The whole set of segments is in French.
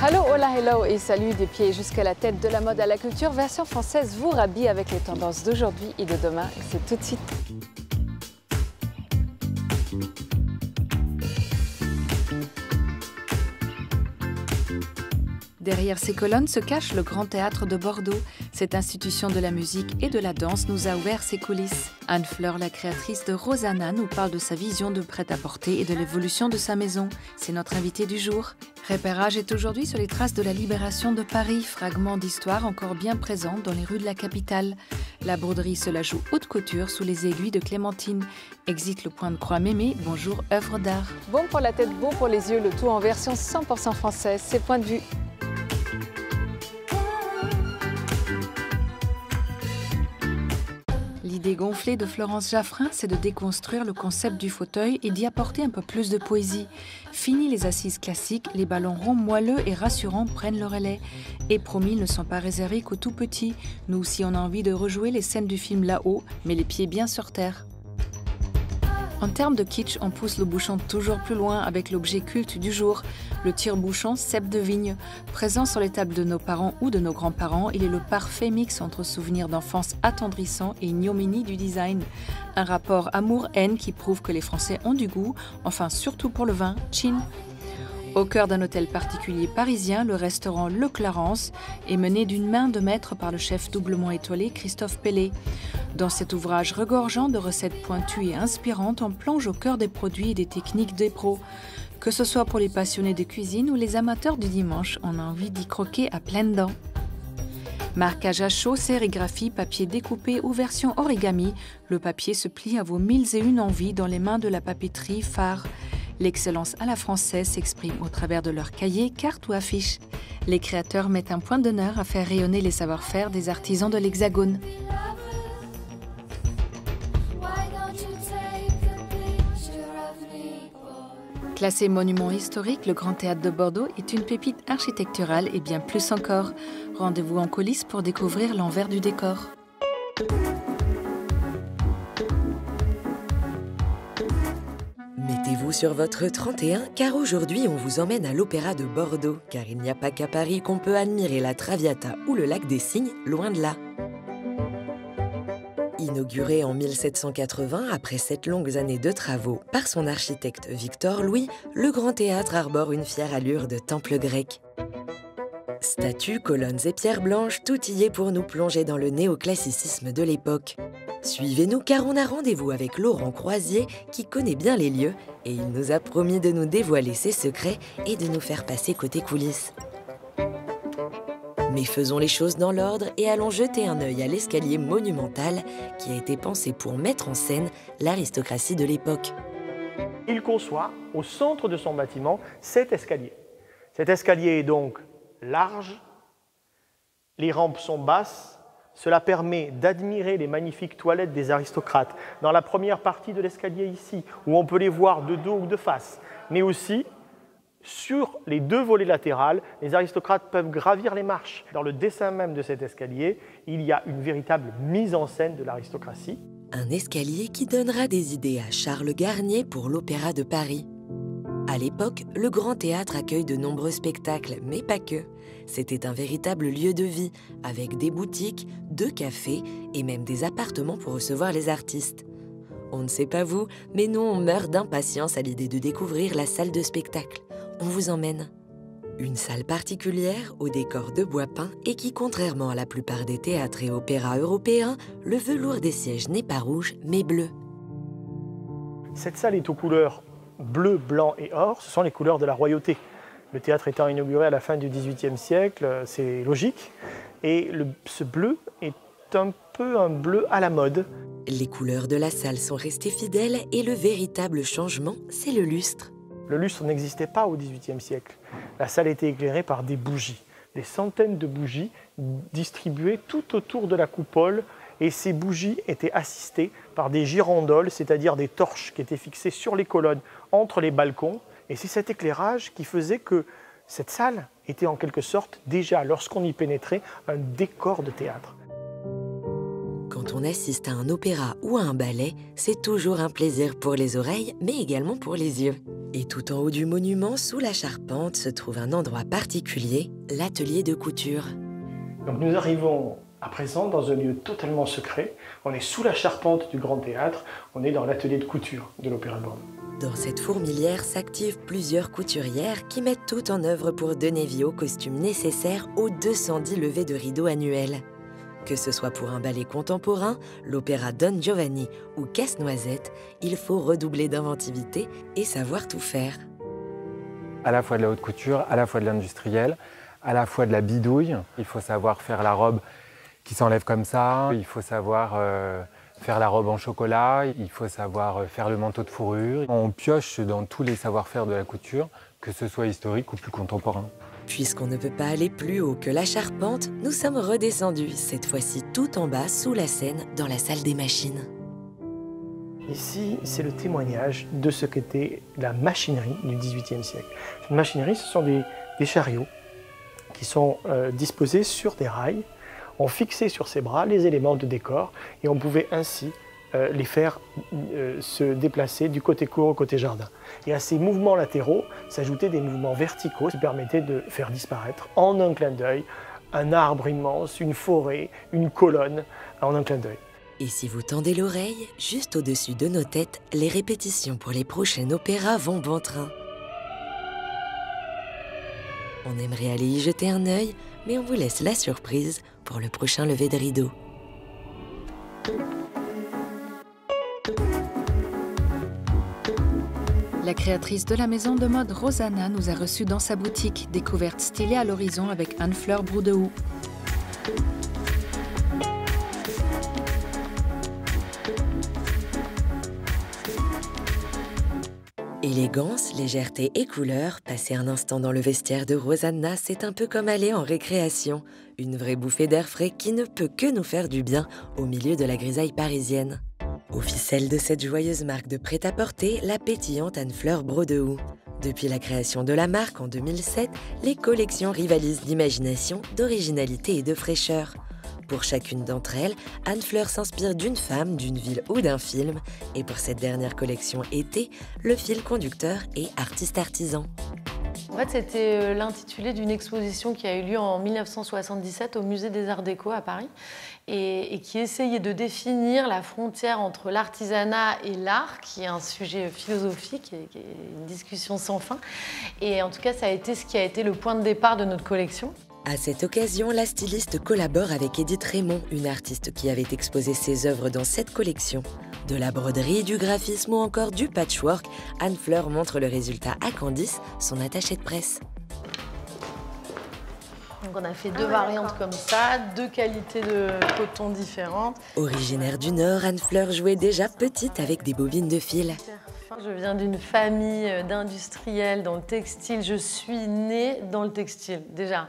Hello, hola, hello et salut des pieds jusqu'à la tête de la mode à la culture. Version française vous rhabille avec les tendances d'aujourd'hui et de demain. C'est tout de suite. Derrière ces colonnes se cache le Grand Théâtre de Bordeaux. Cette institution de la musique et de la danse nous a ouvert ses coulisses. Anne Fleur, la créatrice de Rosanna, nous parle de sa vision de prêt-à-porter et de l'évolution de sa maison. C'est notre invitée du jour. Repérage est aujourd'hui sur les traces de la libération de Paris, fragment d'histoire encore bien présent dans les rues de la capitale. La broderie se la joue haute couture sous les aiguilles de Clémentine. Exit le point de croix Mémé, bonjour œuvre d'art. Bon pour la tête, bon pour les yeux, le tout en version 100% française. C'est Point de vue. L'idée gonflée de Florence Jaffrin, c'est de déconstruire le concept du fauteuil et d'y apporter un peu plus de poésie. Fini les assises classiques, les ballons ronds moelleux et rassurants prennent le relais. Et promis, ils ne sont pas réservés qu'aux tout petits. Nous aussi, on a envie de rejouer les scènes du film Là-haut, mais les pieds bien sur terre. En termes de kitsch, on pousse le bouchon toujours plus loin avec l'objet culte du jour, le tire-bouchon cèpe de vigne. Présent sur les tables de nos parents ou de nos grands-parents, il est le parfait mix entre souvenirs d'enfance attendrissants et ignominie du design. Un rapport amour-haine qui prouve que les Français ont du goût, enfin surtout pour le vin, chin. Au cœur d'un hôtel particulier parisien, le restaurant Le Clarence est mené d'une main de maître par le chef doublement étoilé Christophe Pellet. Dans cet ouvrage regorgeant de recettes pointues et inspirantes, on plonge au cœur des produits et des techniques des pros. Que ce soit pour les passionnés de cuisine ou les amateurs du dimanche, on a envie d'y croquer à pleines dents. Marquage à chaud, sérigraphie, papier découpé ou version origami, le papier se plie à vos 1001 envies dans les mains de la papeterie phare. L'excellence à la française s'exprime au travers de leurs cahiers, cartes ou affiches. Les créateurs mettent un point d'honneur à faire rayonner les savoir-faire des artisans de l'Hexagone. Classé monument historique, le Grand Théâtre de Bordeaux est une pépite architecturale et bien plus encore. Rendez-vous en coulisses pour découvrir l'envers du décor. Mettez-vous sur votre 31 car aujourd'hui on vous emmène à l'Opéra de Bordeaux, car il n'y a pas qu'à Paris qu'on peut admirer la Traviata ou le lac des Cygnes, loin de là. Inauguré en 1780, après 7 longues années de travaux, par son architecte Victor Louis, le Grand Théâtre arbore une fière allure de temple grec. Statues, colonnes et pierres blanches, tout y est pour nous plonger dans le néoclassicisme de l'époque. Suivez-nous car on a rendez-vous avec Laurent Croisier qui connaît bien les lieux et il nous a promis de nous dévoiler ses secrets et de nous faire passer côté coulisses. Mais faisons les choses dans l'ordre et allons jeter un œil à l'escalier monumental qui a été pensé pour mettre en scène l'aristocratie de l'époque. Il conçoit au centre de son bâtiment cet escalier. Cet escalier est donc large, les rampes sont basses, cela permet d'admirer les magnifiques toilettes des aristocrates dans la première partie de l'escalier ici, où on peut les voir de dos ou de face, mais aussi sur les deux volets latérales, les aristocrates peuvent gravir les marches. Dans le dessin même de cet escalier, il y a une véritable mise en scène de l'aristocratie. Un escalier qui donnera des idées à Charles Garnier pour l'Opéra de Paris. À l'époque, le Grand Théâtre accueille de nombreux spectacles, mais pas que. C'était un véritable lieu de vie, avec des boutiques, 2 cafés et même des appartements pour recevoir les artistes. On ne sait pas vous, mais nous on meurt d'impatience à l'idée de découvrir la salle de spectacle. On vous emmène. Une salle particulière, au décor de bois peint et qui, contrairement à la plupart des théâtres et opéras européens, le velours des sièges n'est pas rouge, mais bleu. Cette salle est aux couleurs bleu, blanc et or, ce sont les couleurs de la royauté. Le théâtre étant inauguré à la fin du XVIIIe siècle, c'est logique. Et ce bleu est un peu un bleu à la mode. Les couleurs de la salle sont restées fidèles et le véritable changement, c'est le lustre. Le lustre n'existait pas au XVIIIe siècle. La salle était éclairée par des bougies, des centaines de bougies distribuées tout autour de la coupole. Et ces bougies étaient assistées par des girandoles, c'est-à-dire des torches qui étaient fixées sur les colonnes entre les balcons. Et c'est cet éclairage qui faisait que cette salle était en quelque sorte déjà, lorsqu'on y pénétrait, un décor de théâtre. Quand on assiste à un opéra ou à un ballet, c'est toujours un plaisir pour les oreilles, mais également pour les yeux. Et tout en haut du monument, sous la charpente, se trouve un endroit particulier, l'atelier de couture. Donc nous arrivons à présent dans un lieu totalement secret. On est sous la charpente du Grand Théâtre, on est dans l'atelier de couture de l'Opéra de Bordeaux. Dans cette fourmilière s'activent plusieurs couturières qui mettent tout en œuvre pour donner vie au costume nécessaire aux 210 levées de rideaux annuels. Que ce soit pour un ballet contemporain, l'opéra Don Giovanni ou Casse-Noisette, il faut redoubler d'inventivité et savoir tout faire. À la fois de la haute couture, à la fois de l'industriel, à la fois de la bidouille. Il faut savoir faire la robe qui s'enlève comme ça, il faut savoir faire la robe en chocolat, il faut savoir faire le manteau de fourrure. On pioche dans tous les savoir-faire de la couture, que ce soit historique ou plus contemporain. Puisqu'on ne peut pas aller plus haut que la charpente, nous sommes redescendus, cette fois-ci tout en bas, sous la scène, dans la salle des machines. Ici, c'est le témoignage de ce qu'était la machinerie du XVIIIe siècle. Une machinerie, ce sont des chariots qui sont disposés sur des rails. On fixait sur ses bras les éléments de décor et on pouvait ainsi les faire se déplacer du côté cour au côté jardin. Et à ces mouvements latéraux s'ajoutaient des mouvements verticaux qui permettaient de faire disparaître en un clin d'œil un arbre immense, une forêt, une colonne, en un clin d'œil. Et si vous tendez l'oreille, juste au-dessus de nos têtes, les répétitions pour les prochains opéras vont bon train. On aimerait aller y jeter un œil, mais on vous laisse la surprise pour le prochain lever de rideau. La créatrice de la maison de mode Rosanna nous a reçus dans sa boutique, découverte stylée à l'horizon avec Anne-Fleur Broudehout. Élégance, légèreté et couleur, passer un instant dans le vestiaire de Rosanna, c'est un peu comme aller en récréation. Une vraie bouffée d'air frais qui ne peut que nous faire du bien au milieu de la grisaille parisienne. Officielle de cette joyeuse marque de prêt-à-porter, la pétillante Anne-Fleur Broudehout. Depuis la création de la marque en 2007, les collections rivalisent d'imagination, d'originalité et de fraîcheur. Pour chacune d'entre elles, Anne-Fleur s'inspire d'une femme, d'une ville ou d'un film. Et pour cette dernière collection été, le fil conducteur est artiste-artisan. En fait, c'était l'intitulé d'une exposition qui a eu lieu en 1977 au Musée des Arts Déco à Paris et qui essayait de définir la frontière entre l'artisanat et l'art, qui est un sujet philosophique et qui est une discussion sans fin. Et en tout cas, ça a été ce qui a été le point de départ de notre collection. À cette occasion, la styliste collabore avec Edith Raymond, une artiste qui avait exposé ses œuvres dans cette collection. De la broderie, du graphisme ou encore du patchwork, Anne-Fleur montre le résultat à Candice, son attachée de presse. Donc on a fait deux variantes comme ça, deux qualités de coton différentes. Originaire du Nord, Anne-Fleur jouait déjà petite avec des bobines de fil. Je viens d'une famille d'industriels dans le textile. Je suis née dans le textile, déjà.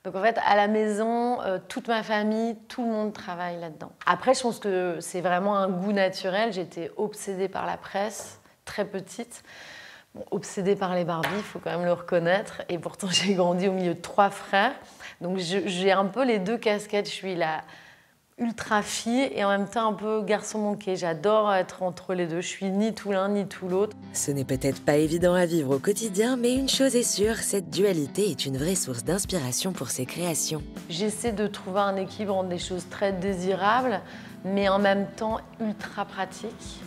Donc en fait, à la maison, toute ma famille, tout le monde travaille là-dedans. Après, je pense que c'est vraiment un goût naturel. J'étais obsédée par la presse, très petite. Bon, obsédée par les Barbies, il faut quand même le reconnaître. Et pourtant, j'ai grandi au milieu de 3 frères. Donc j'ai un peu les deux casquettes. Je suis la ultra fille et en même temps un peu garçon manqué. J'adore être entre les deux. Je suis ni tout l'un ni tout l'autre. Ce n'est peut-être pas évident à vivre au quotidien, mais une chose est sûre, cette dualité est une vraie source d'inspiration pour ses créations. J'essaie de trouver un équilibre entre des choses très désirables, mais en même temps ultra pratiques.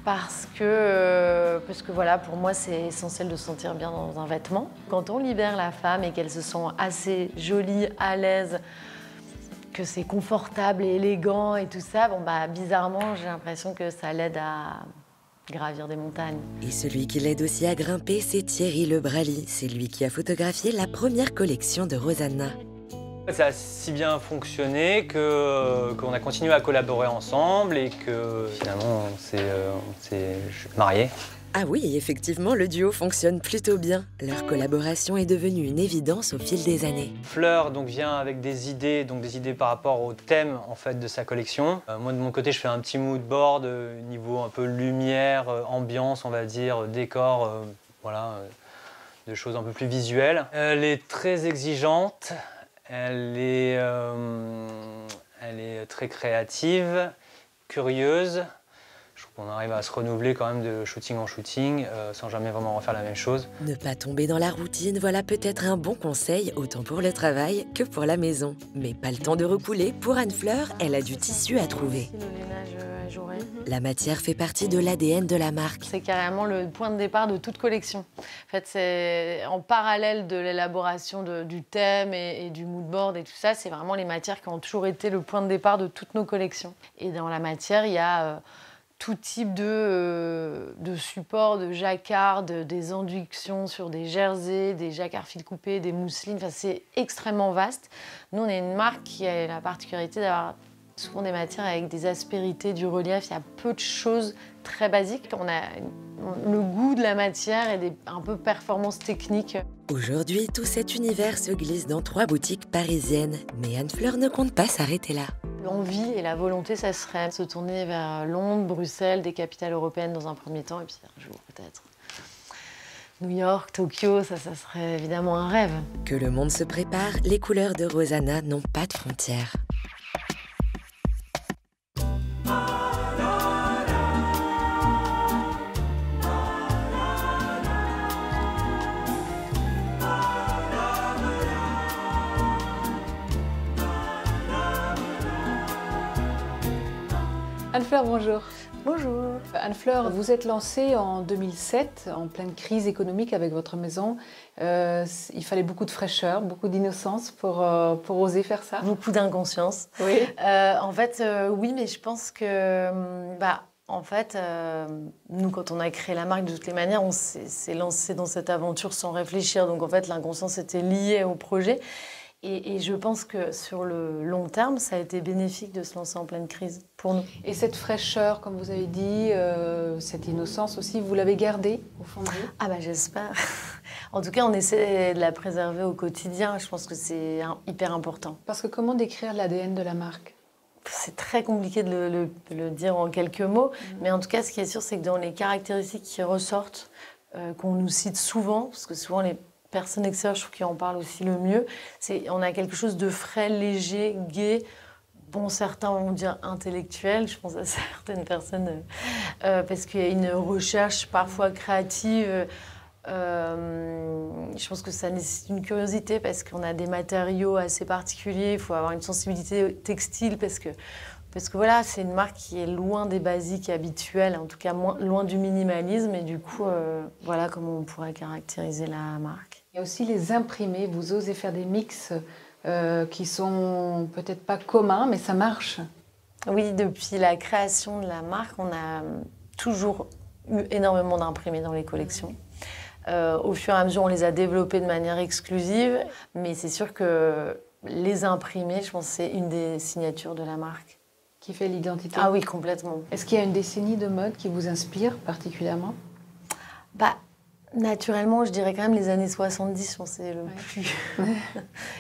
Parce que voilà, pour moi, c'est essentiel de se sentir bien dans un vêtement. Quand on libère la femme et qu'elle se sent assez jolie, à l'aise, que c'est confortable et élégant et tout ça, bon bah bizarrement, j'ai l'impression que ça l'aide à gravir des montagnes. Et celui qui l'aide aussi à grimper, c'est Thierry Le Brally. C'est lui qui a photographié la première collection de Rosanna. Ça a si bien fonctionné qu'on a continué à collaborer ensemble et que finalement on s'est mariés. Ah oui, effectivement, le duo fonctionne plutôt bien. Leur collaboration est devenue une évidence au fil des années. Fleur donc vient avec des idées par rapport au thème en fait de sa collection. Moi de mon côté, je fais un petit mood board niveau un peu lumière, ambiance, on va dire, décor, voilà, de choses un peu plus visuelles. Elle est très exigeante, elle est très créative, curieuse. Je trouve qu'on arrive à se renouveler quand même de shooting en shooting, sans jamais vraiment refaire la même chose. Ne pas tomber dans la routine, voilà peut-être un bon conseil, autant pour le travail que pour la maison. Mais pas le temps de recouler, pour Anne-Fleur, elle a du tissu à trouver. Le lainage à jourée. La matière fait partie de l'ADN de la marque. C'est carrément le point de départ de toute collection. En fait, c'est en parallèle de l'élaboration du thème et du mood board et tout ça, c'est vraiment les matières qui ont toujours été le point de départ de toutes nos collections. Et dans la matière, il y a tout type de supports, de jacquard, des enductions sur des jerseys, des jacquards fil coupé, des mousselines. Enfin, c'est extrêmement vaste. Nous, on est une marque qui a la particularité d'avoir souvent des matières avec des aspérités, du relief. Il y a peu de choses très basiques. On a le goût de la matière et un peu performance technique. Aujourd'hui, tout cet univers se glisse dans 3 boutiques parisiennes. Mais Anne-Fleur ne compte pas s'arrêter là. L'envie et la volonté, ça serait de se tourner vers Londres, Bruxelles, des capitales européennes dans un premier temps, et puis un jour peut-être New York, Tokyo, ça serait évidemment un rêve. Que le monde se prépare, les couleurs de Rosanna n'ont pas de frontières. Anne-Fleur, bonjour. Bonjour. Anne-Fleur, vous êtes lancée en 2007, en pleine crise économique avec votre maison. Il fallait beaucoup de fraîcheur, beaucoup d'innocence pour oser faire ça. Beaucoup d'inconscience. Oui. En fait, oui, mais je pense que... nous, quand on a créé la marque, de toutes les manières, on s'est lancé dans cette aventure sans réfléchir. Donc, en fait, l'inconscience était liée au projet. Et je pense que sur le long terme, ça a été bénéfique de se lancer en pleine crise pour nous. Et cette fraîcheur, comme vous avez dit, cette innocence aussi, vous l'avez gardée au fond de vous? Ah bah j'espère. En tout cas, on essaie de la préserver au quotidien. Je pense que c'est hyper important. Parce que comment décrire l'ADN de la marque? C'est très compliqué de le dire en quelques mots. Mais en tout cas, ce qui est sûr, c'est que dans les caractéristiques qui ressortent, qu'on nous cite souvent, parce que souvent les personnes extérieures, je trouve, qui en parlent aussi le mieux, on a quelque chose de frais, léger, gai. Bon, certains vont dire intellectuel, je pense à certaines personnes, parce qu'il y a une recherche parfois créative. Je pense que ça nécessite une curiosité parce qu'on a des matériaux assez particuliers. Il faut avoir une sensibilité textile parce que voilà, c'est une marque qui est loin des basiques habituels, en tout cas loin du minimalisme. Et du coup, voilà comment on pourrait caractériser la marque. Il y a aussi les imprimés. Vous osez faire des mix qui sont peut-être pas communs, mais ça marche. Oui, depuis la création de la marque, on a toujours eu énormément d'imprimés dans les collections. Au fur et à mesure, on les a développés de manière exclusive, mais c'est sûr que les imprimés, je pense, c'est une des signatures de la marque. Qui fait l'identité? Ah oui, complètement. Est-ce qu'il y a une décennie de mode qui vous inspire particulièrement? Naturellement, je dirais quand même les années 70, je pense que c'est le plus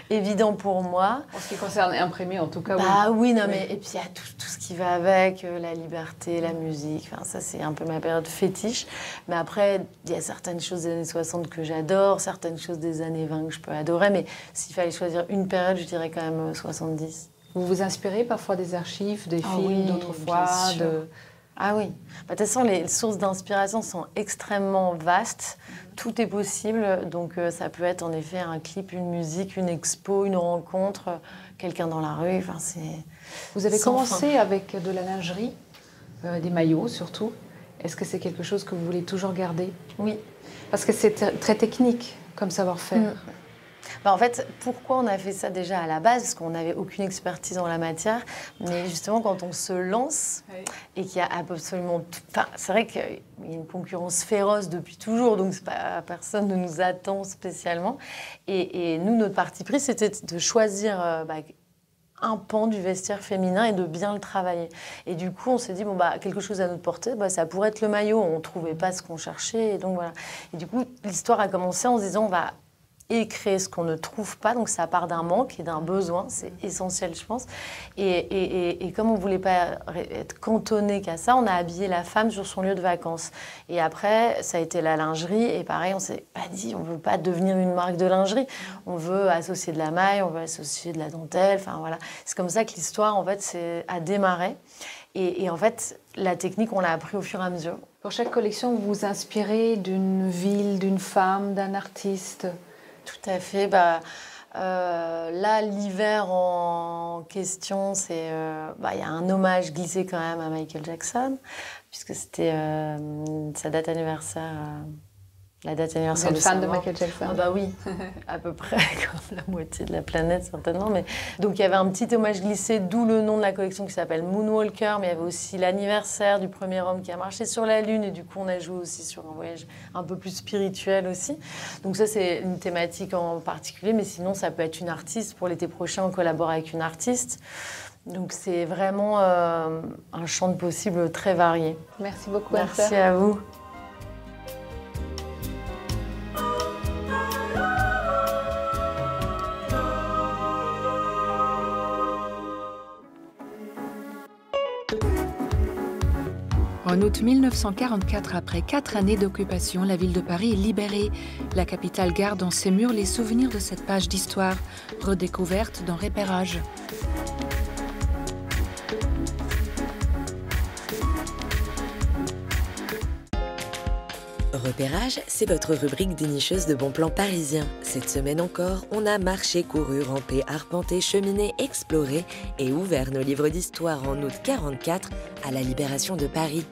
évident pour moi. En ce qui concerne imprimé, en tout cas, oui. Mais et puis il y a tout ce qui va avec, la liberté, la musique, enfin, ça c'est un peu ma période fétiche. Mais après, il y a certaines choses des années 60 que j'adore, certaines choses des années 20 que je peux adorer, mais s'il fallait choisir une période, je dirais quand même 70. Vous vous inspirez parfois des archives, des films d'autrefois? Ah oui. De toute façon, les sources d'inspiration sont extrêmement vastes. Tout est possible. Donc, ça peut être en effet un clip, une musique, une expo, une rencontre, quelqu'un dans la rue. Enfin, c'est... Vous avez commencé avec de la lingerie, des maillots surtout. Est-ce que c'est quelque chose que vous voulez toujours garder? Oui. Parce que c'est très technique comme savoir-faire. En fait, pourquoi on a fait ça déjà à la base? Parce qu'on n'avait aucune expertise en la matière. Mais justement, quand on se lance et qu'il y a absolument tout... Enfin, c'est vrai qu'il y a une concurrence féroce depuis toujours, donc personne ne nous attend spécialement. Et nous, notre parti pris, c'était de choisir un pan du vestiaire féminin et de bien le travailler. Et du coup, on s'est dit, quelque chose à notre portée, ça pourrait être le maillot. On ne trouvait pas ce qu'on cherchait. Et donc, voilà. Et du coup, l'histoire a commencé en se disant, et créer ce qu'on ne trouve pas. Donc ça part d'un manque et d'un besoin, c'est essentiel, je pense. Et comme on ne voulait pas être cantonné qu'à ça, on a habillé la femme sur son lieu de vacances. Et après, ça a été la lingerie. Et pareil, on ne s'est pas dit, on ne veut pas devenir une marque de lingerie. On veut associer de la maille, on veut associer de la dentelle. Enfin voilà. C'est comme ça que l'histoire, en fait, a démarré. Et en fait, la technique, on l'a appris au fur et à mesure. Pour chaque collection, vous vous inspirez d'une ville, d'une femme, d'un artiste? Tout à fait. Là, l'hiver en question, c'est, y a un hommage glissé quand même à Michael Jackson, puisque c'était sa date anniversaire. La date anniversaire. Vous êtes fan de Michael Jackson? Ah bah oui, à peu près comme la moitié de la planète certainement. Mais... Donc il y avait un petit hommage glissé, d'où le nom de la collection qui s'appelle Moonwalker, mais il y avait aussi l'anniversaire du premier homme qui a marché sur la Lune, et du coup on a joué aussi sur un voyage un peu plus spirituel aussi. Donc ça c'est une thématique en particulier, mais sinon ça peut être une artiste. Pour l'été prochain on collabore avec une artiste. Donc c'est vraiment un champ de possibles très varié. Merci beaucoup. Merci à vous. En août 1944, après 4 années d'occupation, la ville de Paris est libérée. La capitale garde dans ses murs les souvenirs de cette page d'histoire, redécouverte dans Repérage. Repérage, c'est votre rubrique dénicheuse de bons plans parisiens. Cette semaine encore, on a marché, couru, rampé, arpenté, cheminé, exploré et ouvert nos livres d'histoire en août 1944 à la libération de Paris.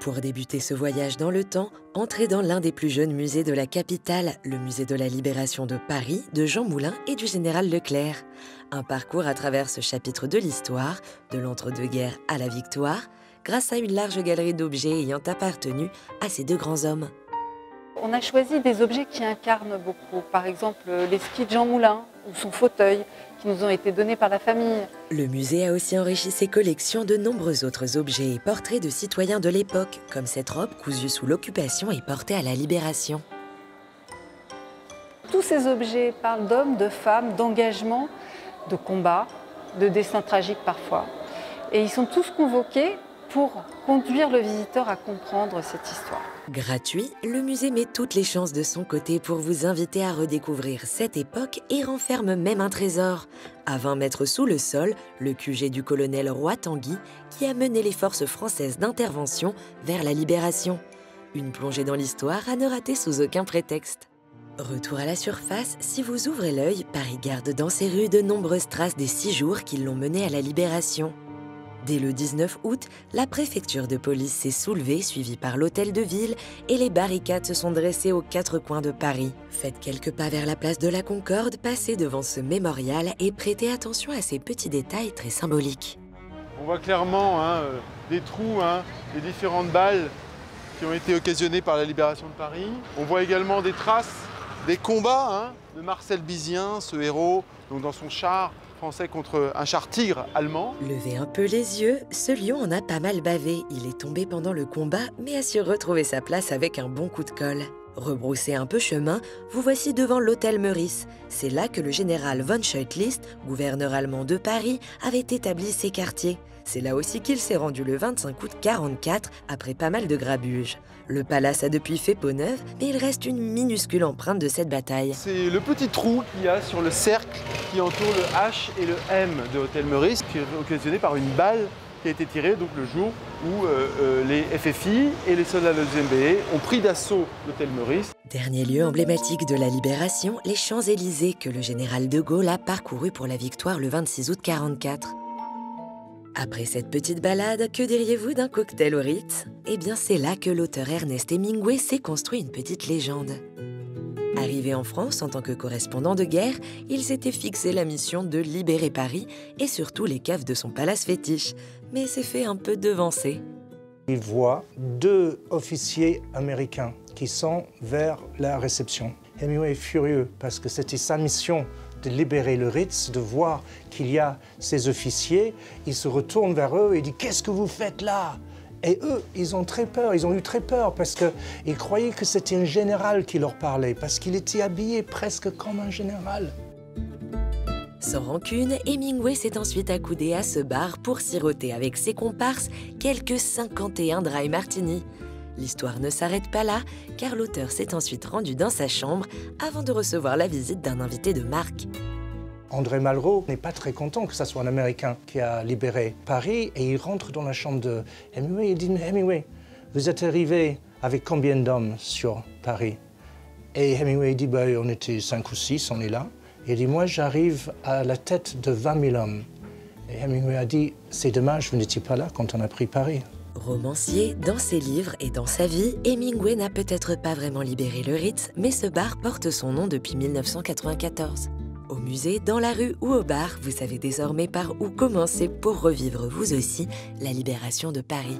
Pour débuter ce voyage dans le temps, entrez dans l'un des plus jeunes musées de la capitale, le musée de la libération de Paris, de Jean Moulin et du général Leclerc. Un parcours à travers ce chapitre de l'histoire, de l'entre-deux-guerres à la victoire, grâce à une large galerie d'objets ayant appartenu à ces deux grands hommes. On a choisi des objets qui incarnent beaucoup. Par exemple, les skis de Jean Moulin ou son fauteuil qui nous ont été donnés par la famille. Le musée a aussi enrichi ses collections de nombreux autres objets et portraits de citoyens de l'époque, comme cette robe cousue sous l'occupation et portée à la Libération. Tous ces objets parlent d'hommes, de femmes, d'engagement, de combat, de destin tragique parfois. Et ils sont tous convoqués pour conduire le visiteur à comprendre cette histoire. Gratuit, le musée met toutes les chances de son côté pour vous inviter à redécouvrir cette époque et renferme même un trésor. À 20 mètres sous le sol, le QG du colonel Roy Tanguy qui a mené les forces françaises d'intervention vers la libération. Une plongée dans l'histoire à ne rater sous aucun prétexte. Retour à la surface, si vous ouvrez l'œil, Paris garde dans ses rues de nombreuses traces des 6 jours qui l'ont mené à la libération. Dès le 19 août, la préfecture de police s'est soulevée, suivie par l'hôtel de ville, et les barricades se sont dressées aux 4 coins de Paris. Faites quelques pas vers la place de la Concorde, passez devant ce mémorial et prêtez attention à ces petits détails très symboliques. On voit clairement des trous, des différentes balles qui ont été occasionnées par la libération de Paris. On voit également des traces, des combats de Marcel Bizien, ce héros, donc dans son char français contre un char tigre allemand. Levez un peu les yeux, ce lion en a pas mal bavé. Il est tombé pendant le combat, mais a su retrouver sa place avec un bon coup de colle. Rebroussez un peu chemin, vous voici devant l'hôtel Meurice. C'est là que le général von Scheutlist, gouverneur allemand de Paris, avait établi ses quartiers. C'est là aussi qu'il s'est rendu le 25 août 1944, après pas mal de grabuges. Le palace a depuis fait peau neuve, mais il reste une minuscule empreinte de cette bataille. C'est le petit trou qu'il y a sur le cercle qui entoure le H et le M de l'hôtel Meurice, qui est occasionné par une balle qui a été tirée donc, le jour où les FFI et les soldats de la 2e BE ont pris d'assaut l'hôtel Meurice. Dernier lieu emblématique de la libération, les Champs-Élysées que le général de Gaulle a parcouru pour la victoire le 26 août 1944. Après cette petite balade, que diriez-vous d'un cocktail au Ritz? Eh bien, c'est là que l'auteur Ernest Hemingway s'est construit une petite légende. Arrivé en France en tant que correspondant de guerre, il s'était fixé la mission de libérer Paris et surtout les caves de son palace fétiche, mais s'est fait un peu devancer. Il voit 2 officiers américains qui sont vers la réception. Hemingway est furieux parce que c'était sa mission de libérer le Ritz, de voir qu'il y a ces officiers. Il se retourne vers eux et dit « Qu'est-ce que vous faites là ?» Et eux, ils ont très peur, ils ont eu très peur parce qu'ils croyaient que c'était un général qui leur parlait, parce qu'il était habillé presque comme un général. Sans rancune, Hemingway s'est ensuite accoudé à ce bar pour siroter avec ses comparses quelques 51 dry martini. L'histoire ne s'arrête pas là, car l'auteur s'est ensuite rendu dans sa chambre avant de recevoir la visite d'un invité de marque. André Malraux n'est pas très content que ce soit un Américain qui a libéré Paris et il rentre dans la chambre de Hemingway et dit « Hemingway, vous êtes arrivé avec combien d'hommes sur Paris ?» Et Hemingway dit bah, « On était 5 ou 6, on est là. » Et il dit « Moi, j'arrive à la tête de 20 000 hommes. » Et Hemingway a dit « C'est dommage, vous n'étiez pas là quand on a pris Paris. » Romancier, dans ses livres et dans sa vie, Hemingway n'a peut-être pas vraiment libéré le Ritz, mais ce bar porte son nom depuis 1994. Au musée, dans la rue ou au bar, vous savez désormais par où commencer pour revivre vous aussi la libération de Paris.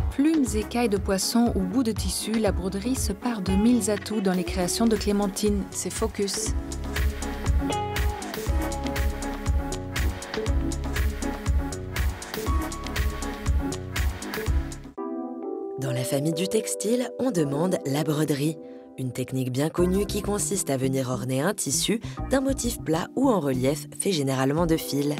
Plumes, écailles de poisson ou bouts de tissu, la broderie se pare de 1000 atouts dans les créations de Clémentine. C'est Focus. Dans la famille du textile, on demande la broderie, une technique bien connue qui consiste à venir orner un tissu d'un motif plat ou en relief fait généralement de fils.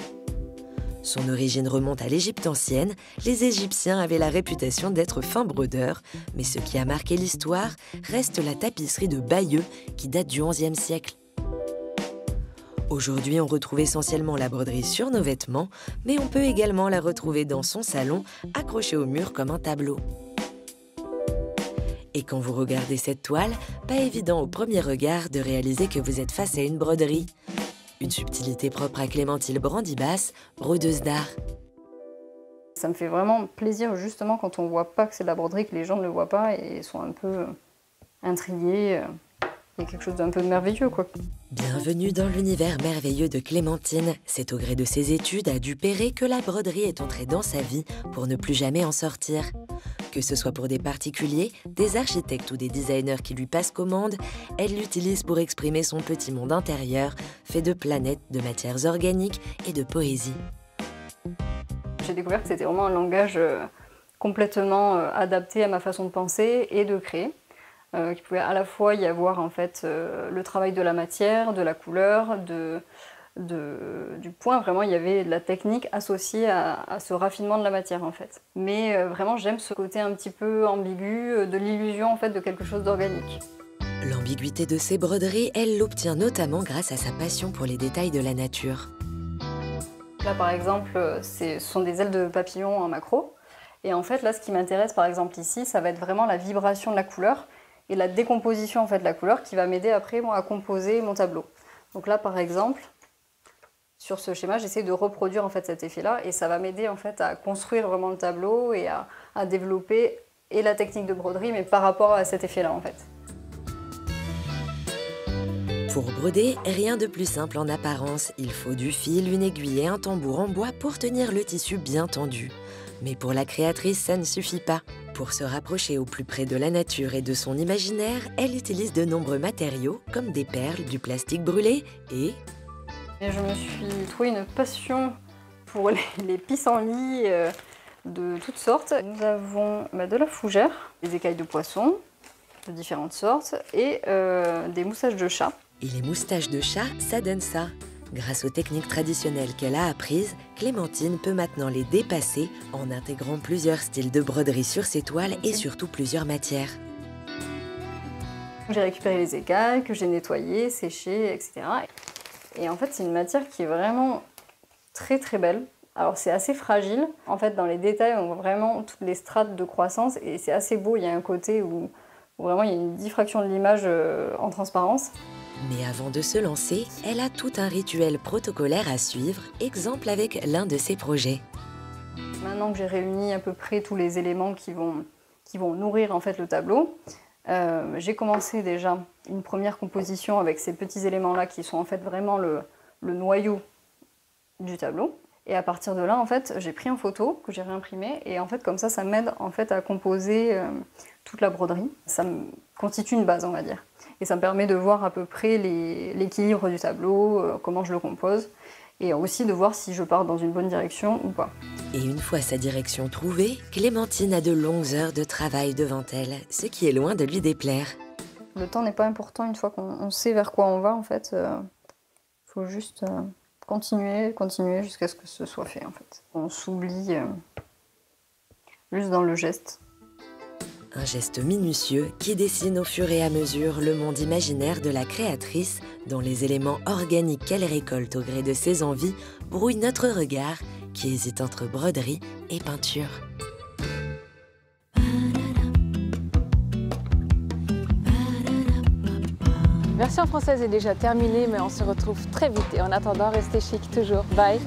Son origine remonte à l'Égypte ancienne, les Égyptiens avaient la réputation d'être fins brodeurs, mais ce qui a marqué l'histoire reste la tapisserie de Bayeux qui date du XIe siècle. Aujourd'hui, on retrouve essentiellement la broderie sur nos vêtements, mais on peut également la retrouver dans son salon, accrochée au mur comme un tableau. Et quand vous regardez cette toile, pas évident au premier regard de réaliser que vous êtes face à une broderie. Une subtilité propre à Clémentine Brandibas, brodeuse d'art. Ça me fait vraiment plaisir justement quand on voit pas que c'est de la broderie, que les gens ne le voient pas et sont un peu intrigués. Il y a quelque chose d'un peu merveilleux, quoi. Bienvenue dans l'univers merveilleux de Clémentine. C'est au gré de ses études à Duperré que la broderie est entrée dans sa vie pour ne plus jamais en sortir. Que ce soit pour des particuliers, des architectes ou des designers qui lui passent commande, elle l'utilise pour exprimer son petit monde intérieur, fait de planètes, de matières organiques et de poésie. J'ai découvert que c'était vraiment un langage complètement adapté à ma façon de penser et de créer. Qu'il pouvait à la fois y avoir en fait, le travail de la matière, de la couleur, du point. Vraiment, il y avait de la technique associée à ce raffinement de la matière en fait. Mais vraiment, j'aime ce côté un petit peu ambigu de l'illusion en fait, de quelque chose d'organique. L'ambiguïté de ses broderies, elle l'obtient notamment grâce à sa passion pour les détails de la nature. Là, par exemple, ce sont des ailes de papillon en macro. Et en fait, là, ce qui m'intéresse, par exemple, ici, ça va être vraiment la vibration de la couleur et la décomposition en fait, de la couleur qui va m'aider après moi, à composer mon tableau. Donc là, par exemple, sur ce schéma, j'essaie de reproduire en fait, cet effet-là et ça va m'aider en fait, à construire vraiment le tableau et à développer et la technique de broderie, mais par rapport à cet effet-là en fait. Pour broder, rien de plus simple en apparence. Il faut du fil, une aiguille et un tambour en bois pour tenir le tissu bien tendu. Mais pour la créatrice, ça ne suffit pas. Pour se rapprocher au plus près de la nature et de son imaginaire, elle utilise de nombreux matériaux, comme des perles, du plastique brûlé et je me suis trouvé une passion pour les pissenlits de toutes sortes. Nous avons de la fougère, des écailles de poisson de différentes sortes et des moustaches de chat. Et les moustaches de chat, ça donne ça. Grâce aux techniques traditionnelles qu'elle a apprises, Clémentine peut maintenant les dépasser en intégrant plusieurs styles de broderie sur ses toiles et surtout plusieurs matières. J'ai récupéré les écailles que j'ai nettoyées, séchées, etc. Et en fait, c'est une matière qui est vraiment très très belle. Alors c'est assez fragile. En fait, dans les détails, on voit vraiment toutes les strates de croissance et c'est assez beau. Il y a un côté où vraiment il y a une diffraction de l'image en transparence. Mais avant de se lancer, elle a tout un rituel protocolaire à suivre, exemple avec l'un de ses projets. Maintenant que j'ai réuni à peu près tous les éléments qui vont nourrir en fait le tableau, j'ai commencé déjà une première composition avec ces petits éléments-là qui sont en fait vraiment le noyau du tableau. Et à partir de là, en fait, j'ai pris en photo que j'ai réimprimé et en fait comme ça m'aide en fait à composer toute la broderie. Ça me constitue une base, on va dire. Et ça me permet de voir à peu près l'équilibre du tableau, comment je le compose, et aussi de voir si je pars dans une bonne direction ou pas. Et une fois sa direction trouvée, Clémentine a de longues heures de travail devant elle, ce qui est loin de lui déplaire. Le temps n'est pas important une fois qu'on sait vers quoi on va, en fait. Faut juste continuer jusqu'à ce que ce soit fait, en fait. On s'oublie juste dans le geste. Un geste minutieux qui dessine au fur et à mesure le monde imaginaire de la créatrice dont les éléments organiques qu'elle récolte au gré de ses envies brouillent notre regard qui hésite entre broderie et peinture. Version française est déjà terminée, mais on se retrouve très vite. Et en attendant, restez chic toujours. Bye!